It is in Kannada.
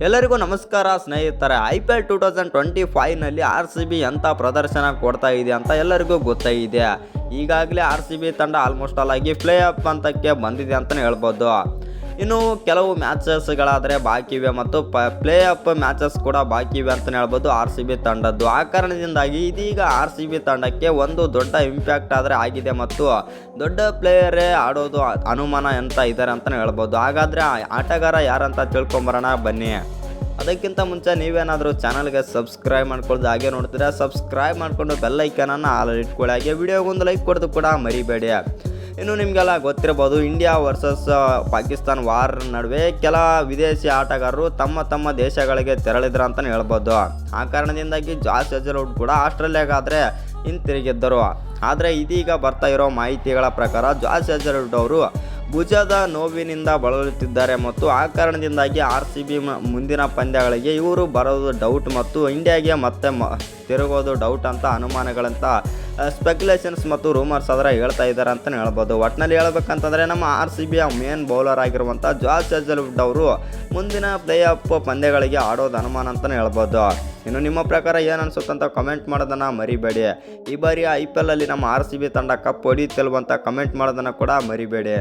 ಎಲ್ಲರಿಗೂ ನಮಸ್ಕಾರ ಸ್ನೇಹಿತರೆ. IPL 2025ನಲ್ಲಿ RCB ಎಂಥ ಪ್ರದರ್ಶನ ಕೊಡ್ತಾ ಇದೆ ಅಂತ ಎಲ್ಲರಿಗೂ ಗೊತ್ತಾಗಿದೆ. ಈಗಾಗಲೇ RCB ತಂಡ ಆಲ್ಮೋಸ್ಟ್ ಆಲ್ ಆಗಿ ಪ್ಲೇ ಆಫ್ ಹಂತಕ್ಕೆ ಬಂದಿದೆ ಅಂತಲೇ ಹೇಳ್ಬೋದು. ಇನ್ನು ಕೆಲವು ಮ್ಯಾಚಸ್ಗಳಾದರೆ ಬಾಕಿ ಇವೆ ಮತ್ತು ಪ್ಲೇ ಆಫ್ ಮ್ಯಾಚಸ್ ಕೂಡ ಬಾಕಿ ಇವೆ ಅಂತಲೇ ಹೇಳ್ಬೋದು RCB ತಂಡದ್ದು. ಆ ಕಾರಣದಿಂದಾಗಿ ಇದೀಗ RCB ತಂಡಕ್ಕೆ ಒಂದು ದೊಡ್ಡ ಇಂಪ್ಯಾಕ್ಟ್ ಆದರೆ ಆಗಿದೆ ಮತ್ತು ದೊಡ್ಡ ಪ್ಲೇಯರೇ ಆಡೋದು ಅನುಮಾನ ಅಂತ ಇದ್ದಾರೆ ಅಂತಲೇ ಹೇಳ್ಬೋದು. ಹಾಗಾದರೆ ಆಟಗಾರ ಯಾರಂತ ತಿಳ್ಕೊಂಬರೋಣ ಬನ್ನಿ. ಅದಕ್ಕಿಂತ ಮುಂಚೆ ನೀವೇನಾದರೂ ಚಾನಲ್ಗೆ ಸಬ್ಸ್ಕ್ರೈಬ್ ಮಾಡ್ಕೊಳ್ಳೋದು ಹಾಗೆ ನೋಡ್ತೀರಾ, ಸಬ್ಸ್ಕ್ರೈಬ್ ಮಾಡಿಕೊಂಡು ಬೆಲ್ ಐಕನನ್ನು ಆಲ್ ಇಟ್ಕೊಳ್ಳಿ. ಹಾಗೆ ವಿಡಿಯೋಗೊಂದು ಲೈಕ್ ಕೊಡೋದು ಕೂಡ ಮರಿಬೇಡಿ. ಇನ್ನು ನಿಮಗೆಲ್ಲ ಗೊತ್ತಿರ್ಬೋದು, ಇಂಡಿಯಾ ವರ್ಸಸ್ ಪಾಕಿಸ್ತಾನ ವಾರ್ ನಡುವೆ ಕೆಲ ವಿದೇಶಿ ಆಟಗಾರರು ತಮ್ಮ ದೇಶಗಳಿಗೆ ತೆರಳಿದ್ರು ಅಂತಲೇ ಹೇಳ್ಬೋದು. ಆ ಕಾರಣದಿಂದಾಗಿ ಜಾಸ್ ಹೇಜಲ್ವುಡ್ ಕೂಡ ಆಸ್ಟ್ರೇಲಿಯಾಗಾದರೆ ಹಿಂತಿರುಗಿದ್ದರು. ಆದರೆ ಇದೀಗ ಬರ್ತಾ ಇರೋ ಮಾಹಿತಿಗಳ ಪ್ರಕಾರ ಜಾಸ್ ಹೇಜಲ್ವುಡ್ ಅವರು ಭುಜದ ನೋವಿನಿಂದ ಬಳಲುತ್ತಿದ್ದಾರೆ ಮತ್ತು ಆ ಕಾರಣದಿಂದಾಗಿ RCB ಮುಂದಿನ ಪಂದ್ಯಗಳಿಗೆ ಇವರು ಬರೋದು ಡೌಟ್ ಮತ್ತು ಇಂಡಿಯಾಗೆ ಮತ್ತೆ ತಿರುಗೋದು ಡೌಟ್ ಅಂತ ಅನುಮಾನಗಳಂತ ಸ್ಪೆಕ್ಯುಲೇಷನ್ಸ್ ಮತ್ತು ರೂಮರ್ಸ್ ಆದರೆ ಹೇಳ್ತಾ ಇದ್ದಾರೆ ಅಂತಲೇ ಹೇಳ್ಬೋದು. ಒಟ್ಟಿನಲ್ಲಿ ಹೇಳ್ಬೇಕಂತಂದರೆ ನಮ್ಮ RCBಯ ಮೇನ್ ಬೌಲರ್ ಆಗಿರುವಂಥ ಜಾಸ್ ಹೇಜಲ್ವುಡ್ ಅವರು ಮುಂದಿನ ಪ್ಲೇ ಆಫ್ ಪಂದ್ಯಗಳಿಗೆ ಆಡೋದು ಅನುಮಾನ ಅಂತಲೇ ಹೇಳ್ಬೋದು. ಇನ್ನು ನಿಮ್ಮ ಪ್ರಕಾರ ಏನು ಅನಿಸುತ್ತಂತ ಕಮೆಂಟ್ ಮಾಡೋದನ್ನು ಮರಿಬೇಡಿ. ಈ ಬಾರಿ IPL ಅಲ್ಲಿ ನಮ್ಮ RCB ತಂಡ ಕಪ್ ಹೊಡೆಯುತ್ತಿಲ್ವಂತ ಕಮೆಂಟ್ ಮಾಡೋದನ್ನು ಕೂಡ ಮರಿಬೇಡಿ.